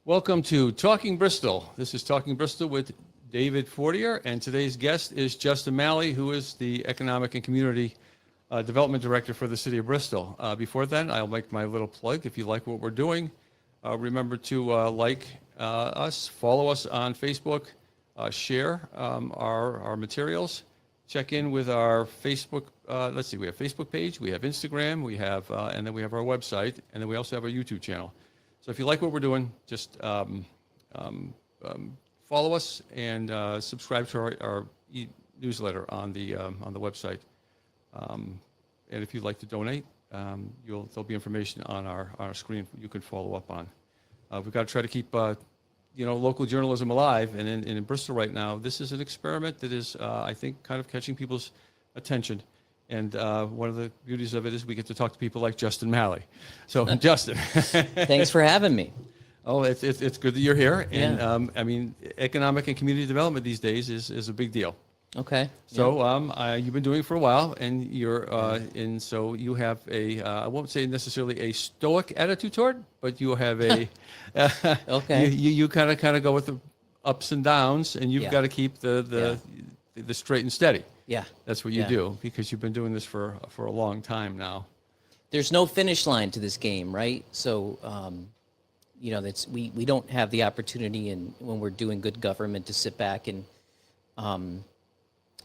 Welcome to Talking Bristol. This is Talking Bristol with David Fortier, and today's guest is Justin Malley, who is the Economic and Community Development Director for the City of Bristol. Before then, I'll make my little plug. If you like what we're doing, remember to like us, follow us on Facebook, share our materials, check in with our Facebook. Let's see, we have Facebook page, we have Instagram, we have, and then we have our website, and then we also have our YouTube channel. So if you like what we're doing, just follow us and subscribe to our newsletter on the website. And if you'd like to donate, there'll be information on our screen you can follow up on. We've got to try to keep local journalism alive, and in Bristol right now, this is an experiment that is I think kind of catching people's attention. And one of the beauties of it is we get to talk to people like Justin Malley. So, Justin. Thanks for having me. Oh, it's good that you're here. And Yeah. I mean, economic and community development these days is a big deal. Okay. So you've been doing it for a while, and so you have I won't say necessarily a stoic attitude toward, but you have a Okay. You kind of go with the ups and downs, and you've Yeah. got to keep the straight and steady. Yeah. That's what you Yeah. do, because you've been doing this for a long time now. There's no finish line to this game, right? So, that's we don't have the opportunity, and when we're doing good government, to sit back and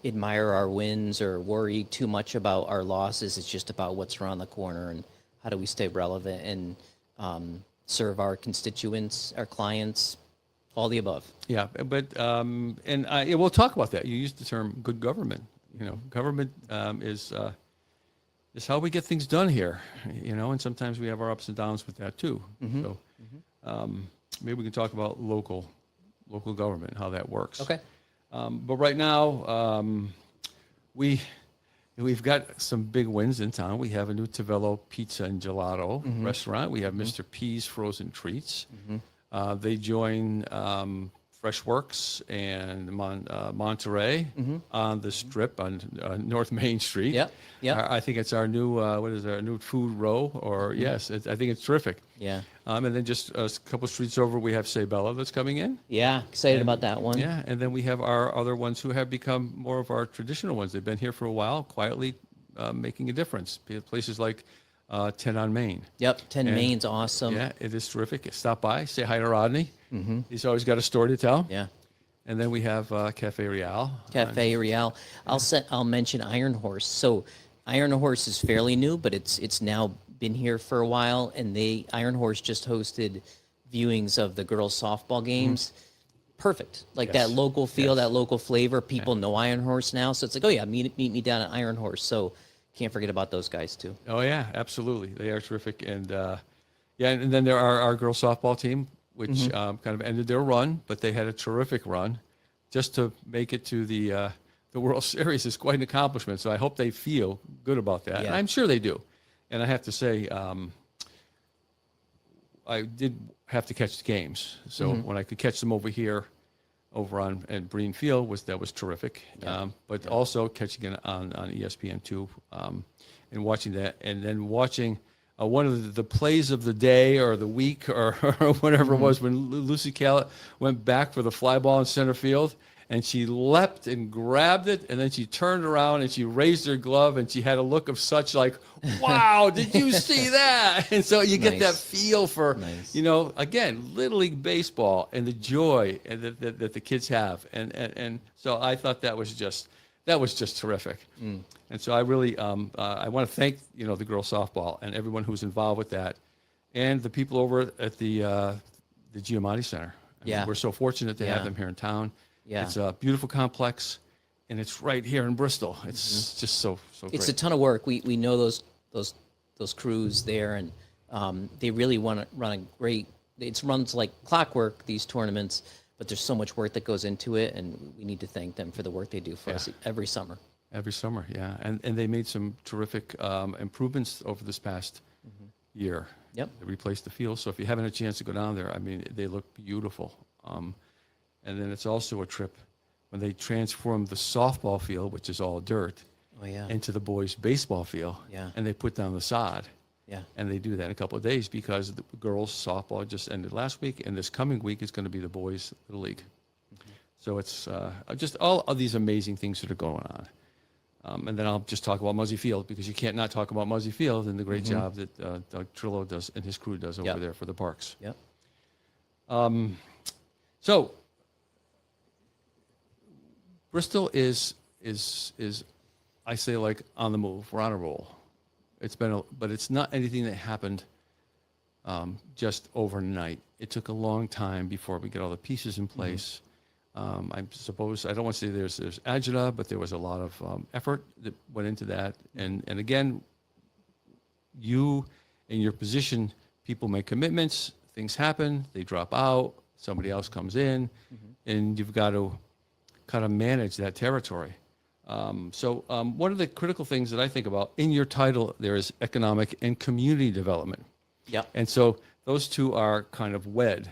admire our wins or worry too much about our losses. It's just about what's around the corner and how do we stay relevant and serve our constituents, our clients, all the above. Yeah, but we'll talk about that. You used the term "good government." Government is how we get things done here. And sometimes we have our ups and downs with that too. Mm-hmm. So maybe we can talk about local government, how that works. Okay. But right now, we've got some big wins in town. We have a new Tavello Pizza and Gelato restaurant. We have Mr. P's Frozen Treats. They join Freshworks and Monterey on the Strip on North Main Street. Yep. I think it's our new our new food row. Or yes, I think it's terrific. Yeah. And then just a couple streets over, we have Sabella that's coming in. Yeah. Excited about that one. Yeah, and then we have our other ones who have become more of our traditional ones. They've been here for a while, quietly making a difference. Places like 10 on Main. Yep. 10 Main's awesome. Yeah, it is terrific. Stop by, say hi to Rodney. He's always got a story to tell. Yeah. And then we have Cafe Real. Cafe Real. I'll mention Iron Horse. So Iron Horse is fairly new, but it's now been here for a while, and Iron Horse just hosted viewings of the girls softball games. Perfect. Like Yes. that local feel, Yes. that local flavor. People know Iron Horse now, so it's like, oh yeah, meet me down at Iron Horse. So can't forget about those guys too. Oh yeah, absolutely. They are terrific. And and then there are our girls softball team, which kind of ended their run, but they had a terrific run. Just to make it to the World Series is quite an accomplishment. So I hope they feel good about that. Yeah. And I'm sure they do. And I have to say, I did have to catch the games. So when I could catch them over here, over on at Breen Field, that was terrific. Yeah. But also catching it on ESPN2 and watching that, and then watching one of the plays of the day or the week or whatever it was when Lucy Callett went back for the fly ball in center field. And she leapt and grabbed it, and then she turned around and she raised her glove, and she had a look of such like, wow, did you see that? And so you get that feel for, again, Little League Baseball and the joy that the kids have. And so I thought that was just terrific. And so I really, I want to thank, the girls softball and everyone who's involved with that, and the people over at the Giamatti Center. I mean, we're so fortunate to have them here in town. Yeah. It's a beautiful complex, and it's right here in Bristol. It's just so great. It's a ton of work. We know those crews there, and they really want to run a great. It runs like clockwork, these tournaments, but there's so much work that goes into it, and we need to thank them for the work they do for us every summer. Every summer, yeah, and they made some terrific improvements over this past year. Yep. They replaced the field, so if you haven't had a chance to go down there, I mean, they look beautiful. And then it's also a trip when they transformed the softball field, which is all dirt, into the boys' baseball field. Yeah. And they put down the sod. Yeah. And they do that in a couple of days because the girls softball just ended last week, and this coming week is going to be the boys little league. So it's just all of these amazing things that are going on. And then I'll just talk about Muzzy Field, because you can't not talk about Muzzy Field and the great job that Doug Trillo does and his crew does over there for the parks. Yep. So Bristol is I say, like, on the move. We're on a roll. But it's not anything that happened just overnight. It took a long time before we get all the pieces in place. I suppose, I don't want to say there's agita, but there was a lot of effort that went into that. And again, you in your position, people make commitments, things happen, they drop out, somebody else comes in, and you've got to kind of manage that territory. So one of the critical things that I think about in your title, there is economic and community development. Yep. And so those two are kind of wed.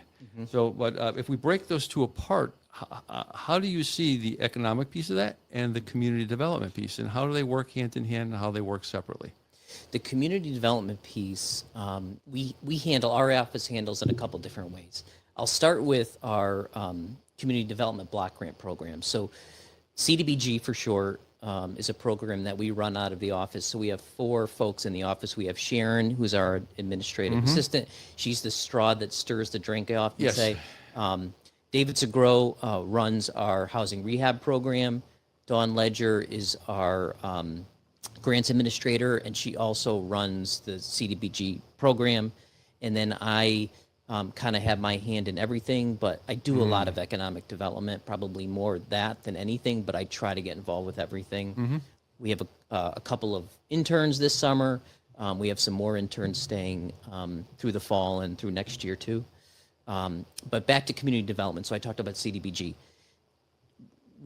So, but if we break those two apart, how do you see the economic piece of that and the community development piece, and how do they work hand in hand, and how they work separately? The community development piece, our office handles in a couple different ways. I'll start with our community development block grant program. So CDBG for short is a program that we run out of the office. So we have 4 folks in the office. We have Sharon, who's our administrative assistant. She's the straw that stirs the drink, I often say. David Segro runs our housing rehab program. Dawn Ledger is our grants administrator, and she also runs the CDBG program. And then I kind of have my hand in everything, but I do a lot of economic development, probably more that than anything, but I try to get involved with everything. We have a couple of interns this summer. We have some more interns staying through the fall and through next year too. But back to community development. So I talked about CDBG.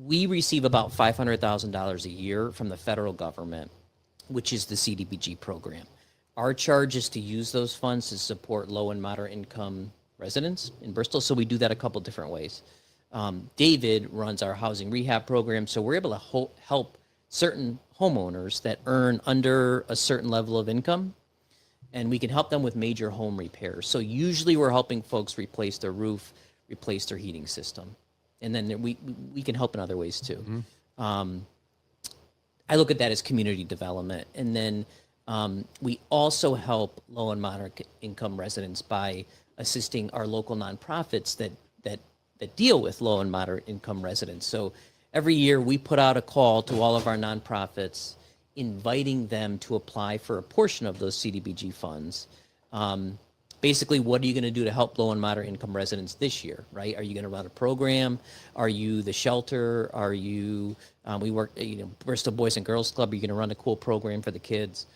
We receive about $500,000 a year from the federal government, which is the CDBG program. Our charge is to use those funds to support low and moderate income residents in Bristol. So we do that a couple different ways. David runs our housing rehab program. So we're able to help certain homeowners that earn under a certain level of income, and we can help them with major home repairs. So usually we're helping folks replace their roof, replace their heating system. And then we can help in other ways too. I look at that as community development. And then we also help low and moderate income residents by assisting our local nonprofits that deal with low and moderate income residents. So every year we put out a call to all of our nonprofits, inviting them to apply for a portion of those CDBG funds. Basically, what are you going to do to help low and moderate income residents this year, right? Are you going to run a program? Are you the shelter? Are you, we work, Bristol Boys and Girls Club, are you going to run a cool program for the kids?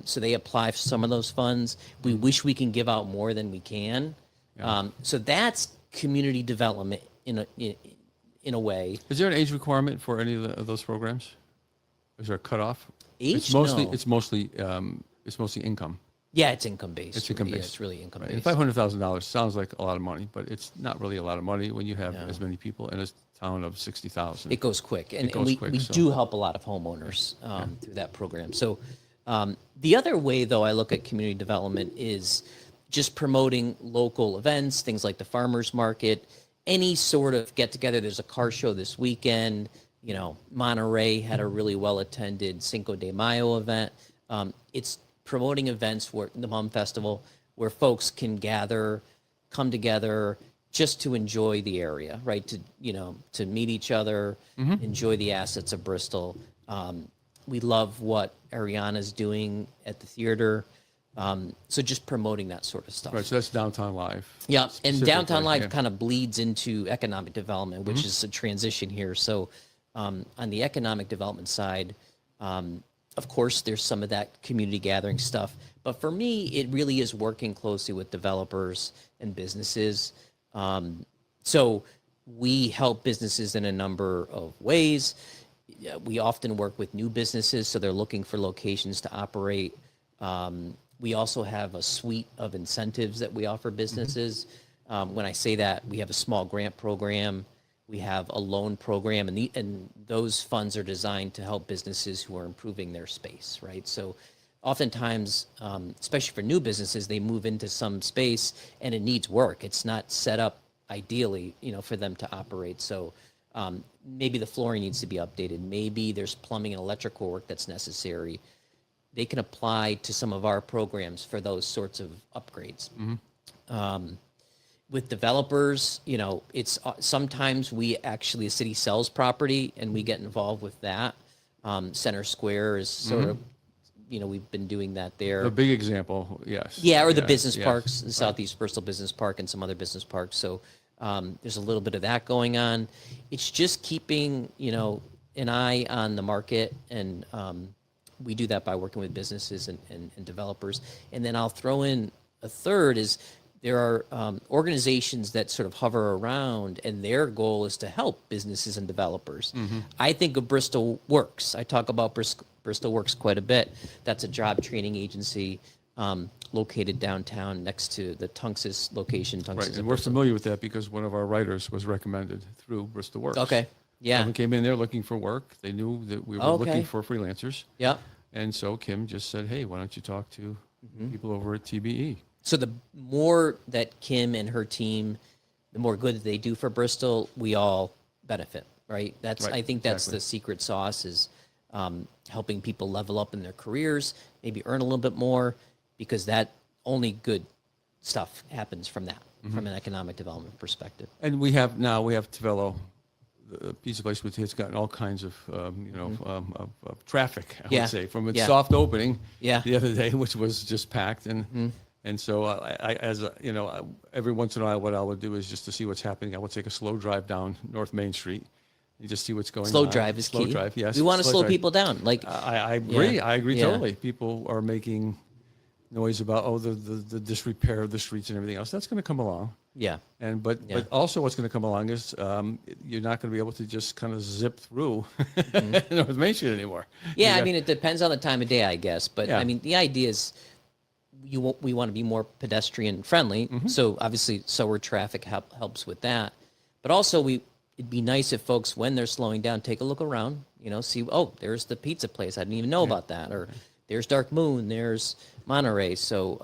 So they apply for some of those funds. We wish we can give out more than we can. So that's community development in a way. Is there an age requirement for any of those programs? Is there a cutoff? Age? It's mostly No. it's mostly income. Yeah, it's income based. It's income Yeah, based. it's really income Right. based. And $500,000 sounds like a lot of money, but it's not really a lot of money when you have as many people in a town of 60,000. It goes quick, and goes we quick, so- do help a lot of homeowners through that program. So the other way, though, I look at community development is just promoting local events, things like the farmers market, any sort of get together. There's a car show this weekend. Monterey had a really well attended Cinco de Mayo event. It's promoting events where the Mum Festival, where folks can come together just to enjoy the area, right? To meet each other, enjoy the assets of Bristol. We love what Ariana's doing at the theater. So just promoting that sort of stuff. Right, so that's Downtown Live. Yeah, and specifically, Downtown Live yeah. kind of bleeds into economic development, which is a transition here. So on the economic development side, of course, there's some of that community gathering stuff. But for me, it really is working closely with developers and businesses. So we help businesses in a number of ways. We often work with new businesses, so they're looking for locations to operate. We also have a suite of incentives that we offer businesses. When I say that, we have a small grant program. We have a loan program, and those funds are designed to help businesses who are improving their space, right? So oftentimes, especially for new businesses, they move into some space and it needs work. It's not set up ideally, for them to operate. So maybe the flooring needs to be updated. Maybe there's plumbing and electrical work that's necessary. They can apply to some of our programs for those sorts of upgrades. With developers, it's sometimes we actually, the city sells property and we get involved with that. Center Square is sort of, we've been doing that there. A big example, yes. Yeah, or the Yes, business yes. parks, the Southeast Bristol Business Park and some other business parks. So there's a little bit of that going on. It's just keeping, an eye on the market, and we do that by working with businesses and developers. And then I'll throw in a third is there are organizations that sort of hover around, and their goal is to help businesses and developers. I think of Bristol Works. I talk about Bristol Works quite a bit. That's a job training agency located downtown next to the Tunxus location. Tunxus Right, and we're familiar with that because one of our writers was recommended through Bristol Works. Okay, yeah. Someone came in there looking for work. They knew that we were Okay. looking for freelancers. Yep. And so Kim just said, hey, why don't you talk to people over at TBE? So the more that Kim and her team, the more good that they do for Bristol, we all benefit, right? Right, I think that's exactly. the secret sauce is helping people level up in their careers, maybe earn a little bit more, because that only good stuff happens from that, from an economic development perspective. And we have Tavello, the pizza place, which has gotten all kinds of, of traffic, I Yeah. would say, from its Yeah. soft opening Yeah. the other day, which was just packed. And so every once in a while, what I would do is just to see what's happening, I would take a slow drive down North Main Street and just see what's going on. Slow drive is Slow key. drive, yes. We want to slow slow drive. people down. Like, I agree. Yeah. I agree Yeah. totally. People are making noise about the disrepair of the streets and everything else. That's going to come along. yeah, But also what's going to come along is you're not going to be able to just kind of zip through North Main Street anymore. yeah. You I mean, it depends on the time of day, I guess. But Yeah. I mean, the idea is we want to be more pedestrian friendly. So obviously, slower traffic helps with that. But also, it'd be nice if folks, when they're slowing down, take a look around. See, oh, there's the pizza place. I didn't even know about that. Or there's Dark Moon. There's Monterey. So,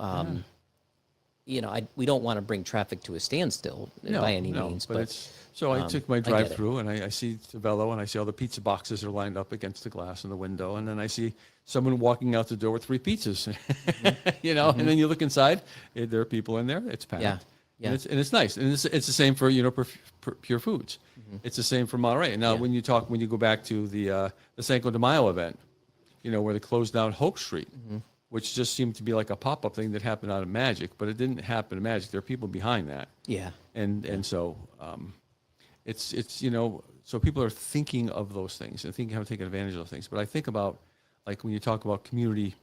we don't want to bring traffic to a standstill by any means. But it's so I took my I get drive it. through and I see Tavello and I see all the pizza boxes are lined up against the glass in the window, and then I see someone walking out the door with 3 pizzas, and then you look inside, there are people in there. It's packed. Yeah. Yeah. And it's nice, and it's the same for Pure Foods. It's the same for Monterey. Now, when you go back to the Cinco de Mayo event, where they closed down Hoke Street, which just seemed to be like a pop-up thing that happened out of magic, but it didn't happen in magic. There are people behind that. Yeah. And so it's so people are thinking of those things and thinking how to take advantage of those things. But I think about, like, when you talk about community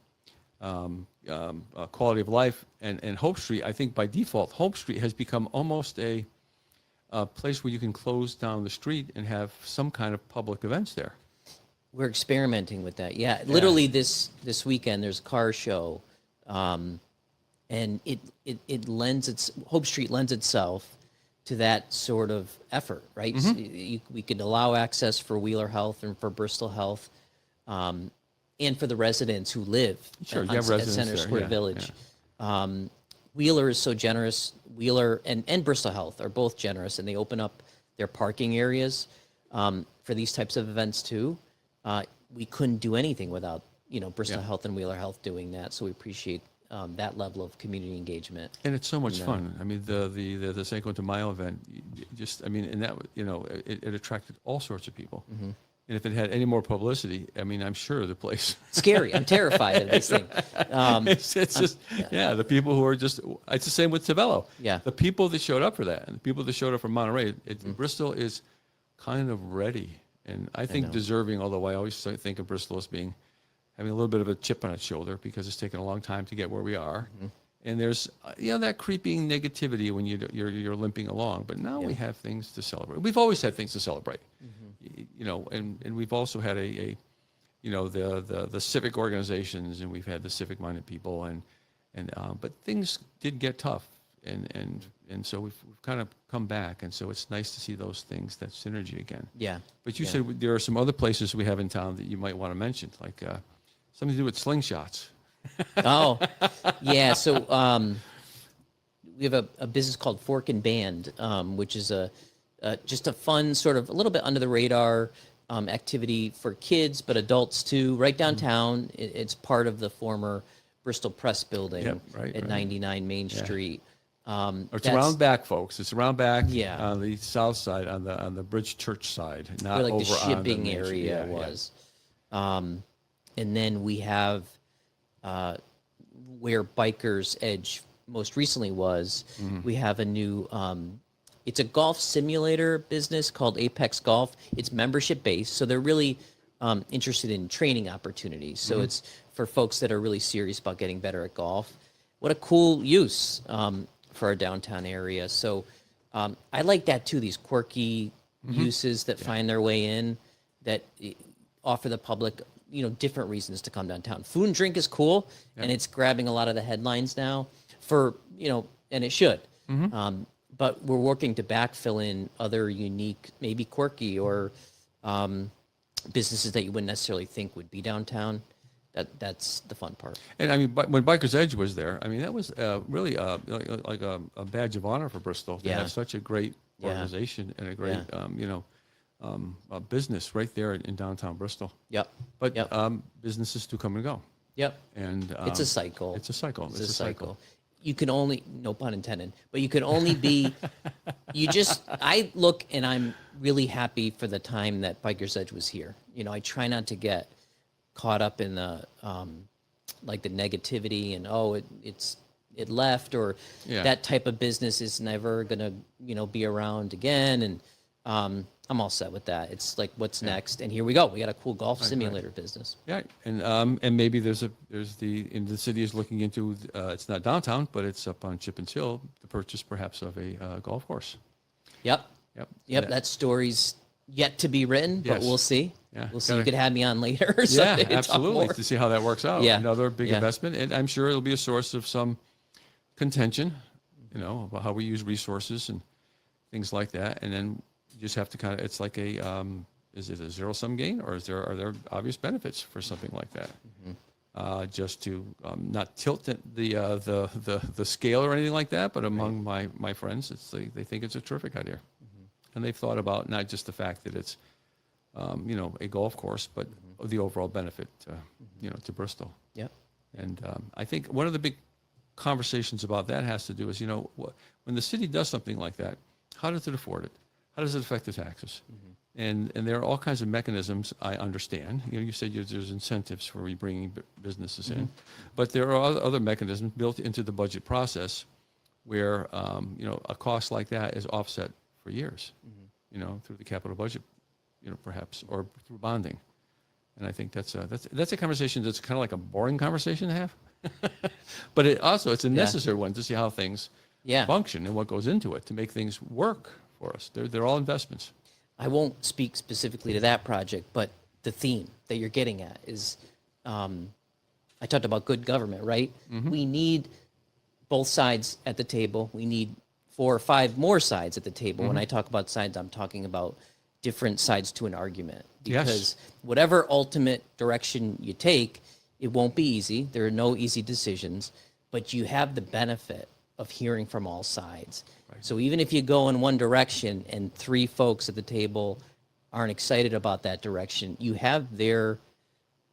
quality of life and Hope Street, I think by default, Hope Street has become almost a place where you can close down the street and have some kind of public events there. We're experimenting with that. Yeah, literally this weekend there's a car show, and it Hope Street lends itself to that sort of effort, right? So we could allow access for Wheeler Health and for Bristol Health, and for the residents who live Sure, you at have residents Center there, Square yeah, Village. Wheeler is so generous. Wheeler and Bristol Health are both generous, and they open up their parking areas for these types of events too. We couldn't do anything without Bristol Health and Wheeler Health doing that. So we appreciate that level of community engagement. And it's so much fun. I mean, the Cinco de Mayo event, and that it attracted all sorts of people. And if it had any more publicity, I mean, I'm sure the place. Scary. I'm terrified of this thing. It's just the people who are just. It's the same with Tavello. Yeah. The people that showed up for that, and the people that showed up from Monterey, Bristol is kind of ready, and I think deserving. Although I always think of Bristol as having a little bit of a chip on its shoulder because it's taken a long time to get where we are. And there's that creeping negativity when you're limping along. But now we have things to celebrate. We've always had things to celebrate. And we've also had the civic organizations, and we've had the civic-minded people, but things did get tough, and so we've kind of come back, and so it's nice to see those things, that synergy again. Yeah. But you said there are some other places we have in town that you might want to mention, like something to do with slingshots. Oh, yeah. So we have a business called Fork and Band, which is just a fun sort of a little bit under the radar activity for kids, but adults too. Right downtown, it's part of the former Bristol Press Building Yep, right, at right. 99 Main Street. It's That's around back, folks. It's around back Yeah. on the south side, on the Bridge Church side, not where like over the on the shipping main street. area Yeah, yeah. was. And then we have where Biker's Edge most recently was. We have a new it's a golf simulator business called Apex Golf. It's membership based, so they're really interested in training opportunities. So it's for folks that are really serious about getting better at golf. What a cool use for our downtown area. So I like that too. These quirky uses that find their way in that offer the public, different reasons to come downtown. Food and drink is cool, and it's grabbing a lot of the headlines now for, and it should. But we're working to backfill in other unique, maybe quirky or businesses that you wouldn't necessarily think would be downtown. That's the fun part. And I mean, when Biker's Edge was there, I mean, that was really like a badge of honor for Bristol to Yeah. have such a great Yeah. organization and a great, a business right there in downtown Bristol. Yep. But Yep. businesses do come and go. Yep. And It's a cycle. It's a cycle. It's a cycle. You can only, no pun intended, but you can only be, I look and I'm really happy for the time that Biker's Edge was here. I try not to get caught up in the, like the negativity and, it left or Yeah. that type of business is never going to, be around again. And I'm all set with that. It's like, what's next? And here we go. We got a cool golf simulator business. Yeah, and maybe the city is looking into it's not downtown, but it's up on Chippen's Hill, the purchase perhaps of a golf course. Yep. Yep. That story's yet to be written, but Yes. we'll see. Yeah. We'll see. You could have me on later or Yeah, something. to talk absolutely, more. to see how that works out. Yeah. Another big Yeah. investment, and I'm sure it'll be a source of some contention, about how we use resources and things like that. And then you just have to kind of, it's like is it a zero-sum game, or are there obvious benefits for something like that? Just to not tilt the scale or anything like that, but among my friends, they think it's a terrific idea, and they've thought about not just the fact that it's a golf course, but the overall benefit to Bristol. Yep. And I think one of the big conversations about that has to do is, when the city does something like that, how does it afford it? How does it affect the taxes? And there are all kinds of mechanisms, I understand. You said there's incentives for bringing businesses in, but there are other mechanisms built into the budget process where, a cost like that is offset for years, through the capital budget, perhaps, or through bonding. And I think that's a conversation that's kind of like a boring conversation to have. But it's a necessary one to see how things function and what goes into it to make things work for us. They're all investments. I won't speak specifically to that project, but the theme that you're getting at is, I talked about good government, right? We need both sides at the table. We need 4 or 5 more sides at the table. When I talk about sides, I'm talking about different sides to an argument. Because whatever ultimate direction you take, it won't be easy. There are no easy decisions, but you have the benefit of hearing from all sides. So even if you go in one direction and 3 folks at the table aren't excited about that direction, you have their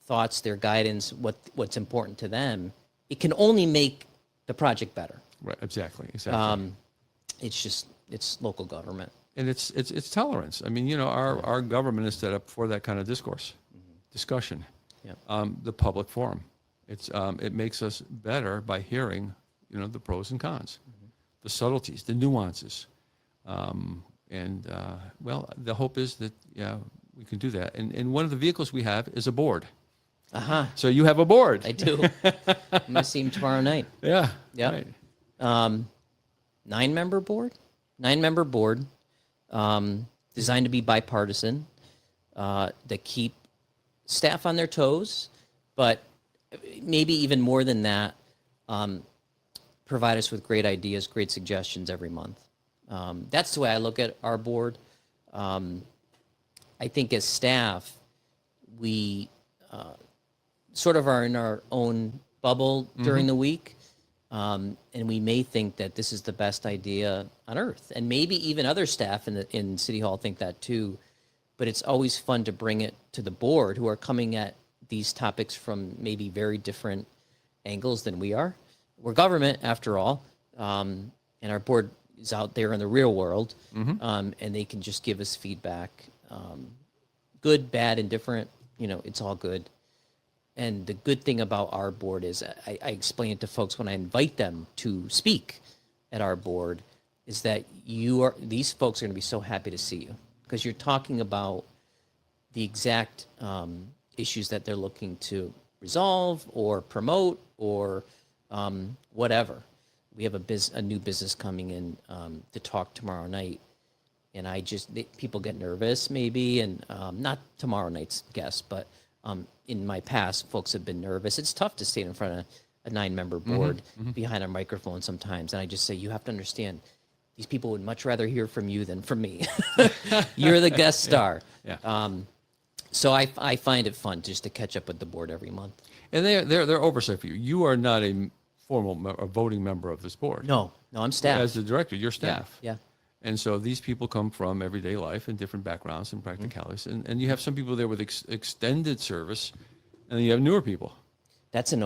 thoughts, their guidance, what's important to them. It can only make the project better. Right. Exactly. It's local government. And it's tolerance. I mean, our government is set up for that kind of discussion. Yeah. The public forum. It makes us better by hearing, the pros and cons, the subtleties, the nuances, the hope is that we can do that. And one of the vehicles we have is a board. So you have a board. I do. I'm gonna see him tomorrow night. Yeah. Yeah. Right. 9-member board. 9-member board. Designed to be bipartisan. That keep staff on their toes, but maybe even more than that, provide us with great ideas, great suggestions every month. That's the way I look at our board. I think as staff, we sort of are in our own bubble during the week. And we may think that this is the best idea on earth, and maybe even other staff in City Hall think that too. But it's always fun to bring it to the board, who are coming at these topics from maybe very different angles than we are. We're government after all, and our board is out there in the real world, and they can just give us feedback, good, bad, indifferent. It's all good. And the good thing about our board is I explain it to folks when I invite them to speak at our board, is that these folks are going to be so happy to see you, because you're talking about the exact issues that they're looking to resolve or promote or whatever. We have a new business coming in to talk tomorrow night, and people get nervous maybe, and not tomorrow night's guest, but in my past, folks have been nervous. It's tough to stand in front of a 9-member board behind a microphone sometimes, and I just say, you have to understand, these people would much rather hear from you than from me. You're the guest star. Yeah. So I find it fun just to catch up with the board every month. And they're oversight for you. You are not a formal a voting member of this board. No, I'm staff. As the director, you're staff. Yeah. And so these people come from everyday life and different backgrounds and practicalities. And you have some people there with extended service, and then you have newer people. That's an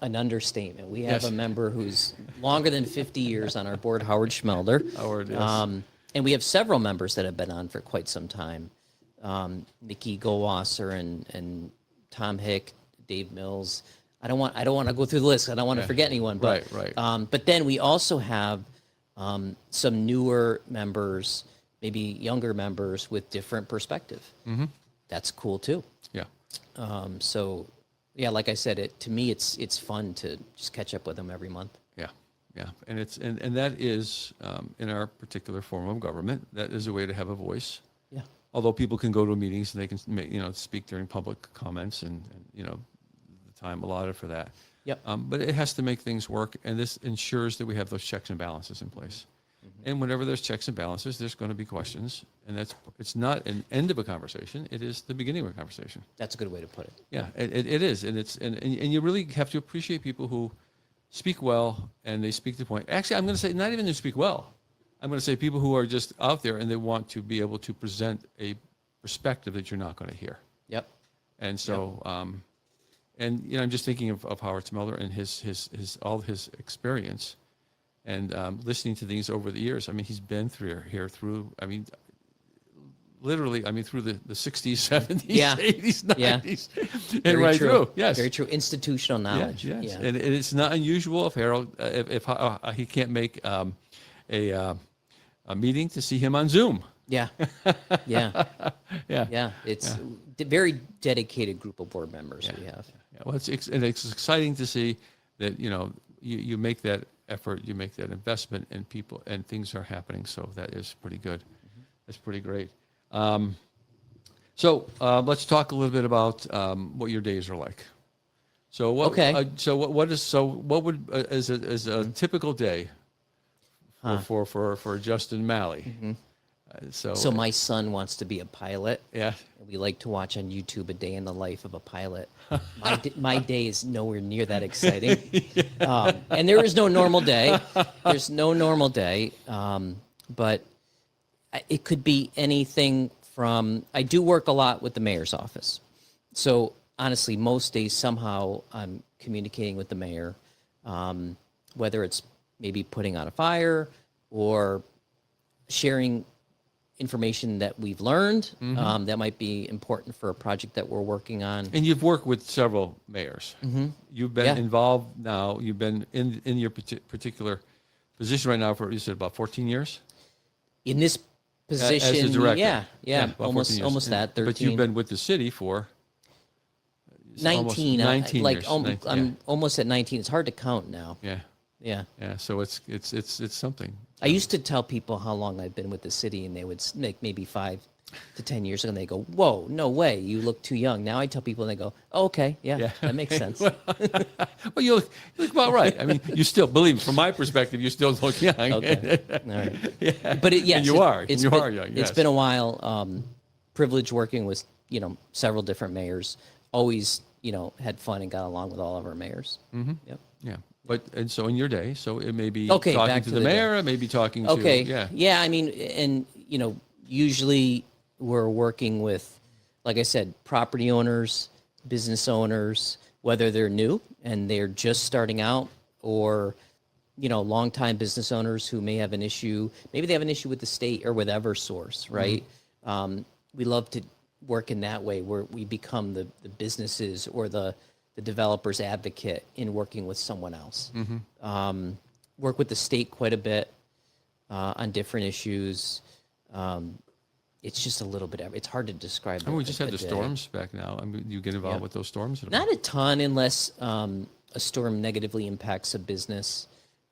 understatement. We have Yes. a member who's longer than 50 years on our board, Howard Schmelder. Howard, yes. And we have several members that have been on for quite some time. Nikki Goldwasser and Tom Hick, Dave Mills. I don't want to go through the list. I don't want to forget anyone. But, Right. But then we also have some newer members, maybe younger members with different perspective. That's cool too. Yeah. So, yeah, like I said, to me, it's fun to just catch up with them every month. Yeah. And and that is, in our particular form of government, that is a way to have a voice. Yeah. Although people can go to meetings and they can, speak during public comments and the time allotted for that. Yep. But it has to make things work, and this ensures that we have those checks and balances in place. And whenever there's checks and balances, there's going to be questions, and it's not an end of a conversation; it is the beginning of a conversation. That's a good way to put it. Yeah, it is, and you really have to appreciate people who speak well and they speak the point. Actually, I'm going to say not even who speak well. I'm going to say people who are just out there and they want to be able to present a perspective that you're not going to hear. Yep. And so, and I'm just thinking of Howard Smelter and his all his experience, and listening to things over the years. I mean, he's been through literally, through the 60s, 70s, Yeah. 80s, 90s, and Very right true. through. Yes. Very true. Institutional knowledge. Yes. Yeah. And it's not unusual if Harold, if he can't make a meeting, to see him on Zoom. Yeah. Yeah. Yeah. Yeah. It's a very dedicated group of board members we have. Yeah. Well, it's exciting to see that, you make that effort, you make that investment in people, and things are happening. So that is pretty good. That's pretty great. So let's talk a little bit about what your days are like. So what? Okay. What would as a typical day for Justin Malley? So my son wants to be a pilot. Yeah. We like to watch on YouTube a day in the life of a pilot. My day is nowhere near that exciting. And there is no normal day. There's no normal day. But it could be anything from, I do work a lot with the mayor's office. So honestly, most days somehow I'm communicating with the mayor, whether it's maybe putting out a fire or sharing information that we've learned that might be important for a project that we're working on. And you've worked with several mayors. You've been involved now. You've been in your particular position right now for, you said, about 14 years? In this position, As a director. yeah, about 14 years. almost that, 13. But you've been with the city for 19. 19 like, years. I'm almost at 19. It's hard to count now. Yeah. Yeah. Yeah. So it's something. I used to tell people how long I've been with the city, and they would make maybe 5 to 10 years ago, and they go, "Whoa, no way, you look too young." Now I tell people, and they go, "Oh, okay, yeah, that makes sense." Well, you look about right. I mean, you still, believe me, from my perspective, you still look young. Okay. All right. Yeah. But yes, And you are It's young. It's Yes. been a while. Privileged working with several different mayors. Always had fun and got along with all of our mayors. Yep. Yeah. And so in your day, so it may be Okay, talking back to to the the day. mayor, it may be talking to, Okay. yeah. Yeah. I mean, and usually we're working with, like I said, property owners, business owners, whether they're new and they're just starting out, or longtime business owners who may have an issue. Maybe they have an issue with the state or with EverSource, right? We love to work in that way, where we become the businesses or the developer's advocate in working with someone else. Work with the state quite a bit on different issues. It's just a little bit. It's hard to describe. And we just had the day. storms back now. I mean, you get involved with those storms? at all? Not a ton, unless a storm negatively impacts a business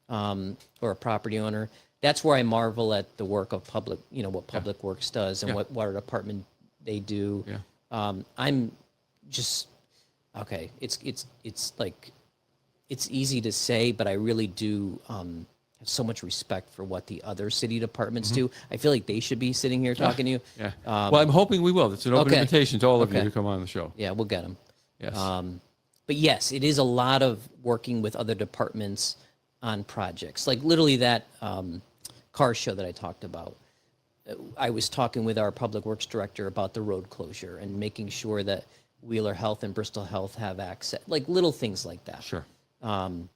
or a property owner. That's where I marvel at the work of public. What Public Works does and what water department they do. Yeah. I'm just okay. It's like it's easy to say, but I really do have so much respect for what the other city departments do. I feel like they should be sitting here talking to you. Yeah. Well, I'm hoping we will. It's an open okay. invitation to all of you Okay. to come on the show. Yeah, we'll get them. Yes. But yes, it is a lot of working with other departments on projects. Like literally that car show that I talked about. I was talking with our public works director about the road closure and making sure that Wheeler Health and Bristol Health have access, like little things like that. Sure. That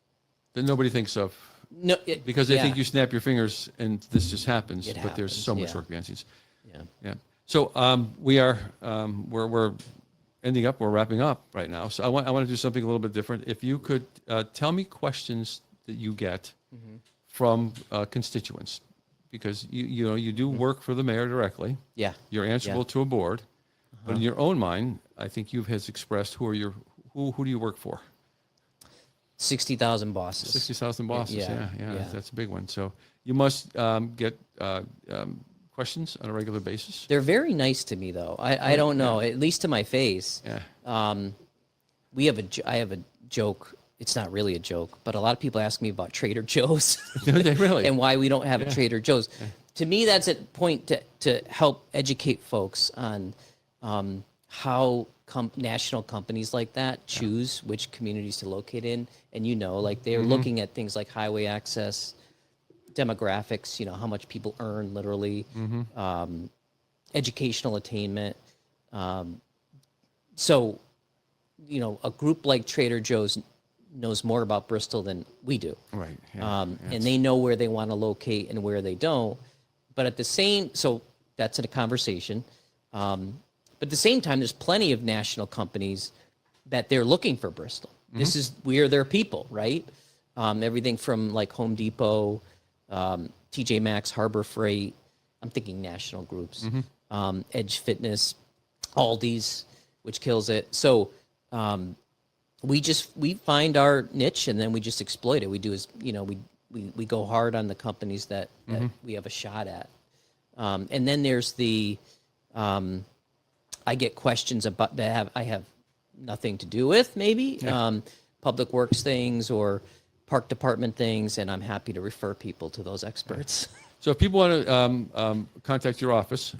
nobody thinks of. No, Because they think you snap your fingers and this just happens, It but there's happens, so much yeah. work behind the scenes. Yeah. Yeah. So we are we're ending up. We're wrapping up right now. So I want to do something a little bit different. If you could tell me questions that you get from constituents, because you do work for the mayor directly. Yeah. You're answerable to a board, but in your own mind, I think you has expressed who do you work for? 60,000 bosses. 60,000 bosses. Yeah, Yeah, yeah. that's a big one. So you must get questions on a regular basis. They're very nice to me, though. I don't know, at least to my face. Yeah. I have a joke. It's not really a joke, but a lot of people ask me about Trader Joe's. Do they really? And why we don't have a Trader Joe's. To me, that's a point to help educate folks on how national companies like that choose which communities to locate in. And like they're looking at things like highway access, demographics, how much people earn literally, educational attainment. So, a group like Trader Joe's knows more about Bristol than we do. Right. Yeah. And they know where they want to locate and where they don't. But so that's a conversation. But at the same time, there's plenty of national companies that they're looking for Bristol. We are their people, right? Everything from like Home Depot, TJ Maxx, Harbor Freight. I'm thinking national groups. Edge Fitness, Aldi's, which kills it. So we find our niche and then we just exploit it. We do is we go hard on the companies that we have a shot at. And then there's the I get questions about that I have nothing to do with, maybe public works things or park department things, and I'm happy to refer people to those experts. So if people want to contact your office,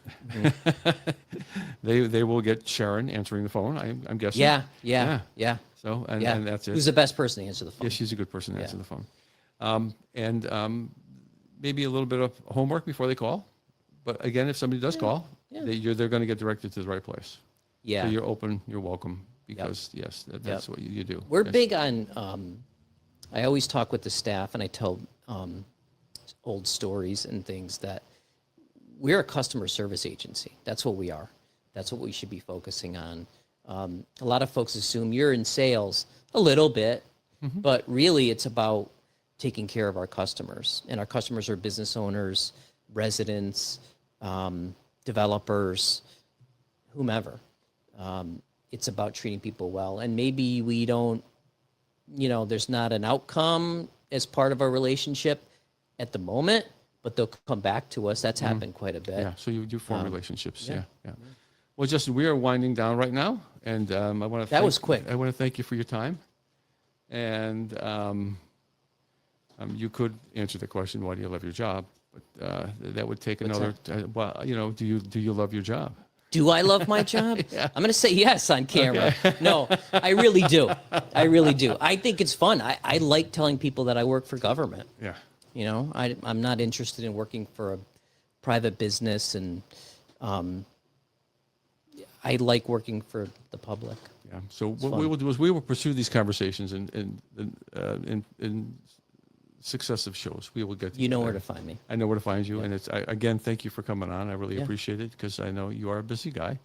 they will get Sharon answering the phone. I'm guessing. Yeah. So and that's it. Who's the best person to answer the phone? Yeah, she's a good person to answer the phone. And maybe a little bit of homework before they call. But again, if somebody does call, they're going to get directed to the right place. Yeah. So you're open, you're welcome, because that's what you do. We're Yes. big on. I always talk with the staff, and I tell old stories and things that we're a customer service agency. That's what we are. That's what we should be focusing on. A lot of folks assume you're in sales a little bit, but really it's about taking care of our customers, and our customers are business owners, residents, developers, whomever. It's about treating people well, and maybe we don't, there's not an outcome as part of our relationship at the moment, but they'll come back to us. That's happened quite a bit. Yeah, so you do form relationships. Yeah. Well, Justin, we are winding down right now, and I want to. That was quick. I want to thank you for your time, and you could answer the question, "Why do you love your job?" But that would take another. that? Well, do you love your job? Do I love my job? I'm going to say yes on camera. No, I really do. I really do. I think it's fun. I like telling people that I work for government. Yeah. You know, I'm not interested in working for a private business, and I like working for the public. Yeah. So what we will do is we will pursue these conversations in successive shows. We will get. You know where to find me. I know where to find you, and again, thank you for coming on. I really appreciate it because I know you are a busy guy,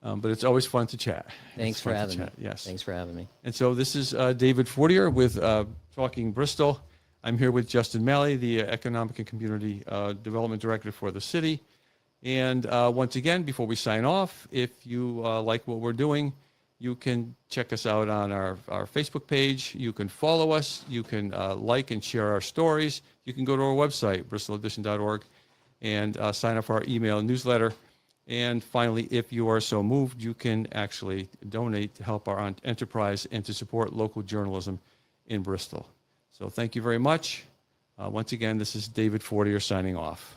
but it's always fun to chat. Thanks for having me. Yes. Thanks for having me. And so this is David Fortier with Talking Bristol. I'm here with Justin Malley, the Economic and Community Development Director for the city. And once again, before we sign off, if you like what we're doing, you can check us out on our Facebook page. You can follow us. You can like and share our stories. You can go to our website, bristoledition.org, and sign up for our email newsletter. And finally, if you are so moved, you can actually donate to help our enterprise and to support local journalism in Bristol. So thank you very much. Once again, this is David Fortier signing off.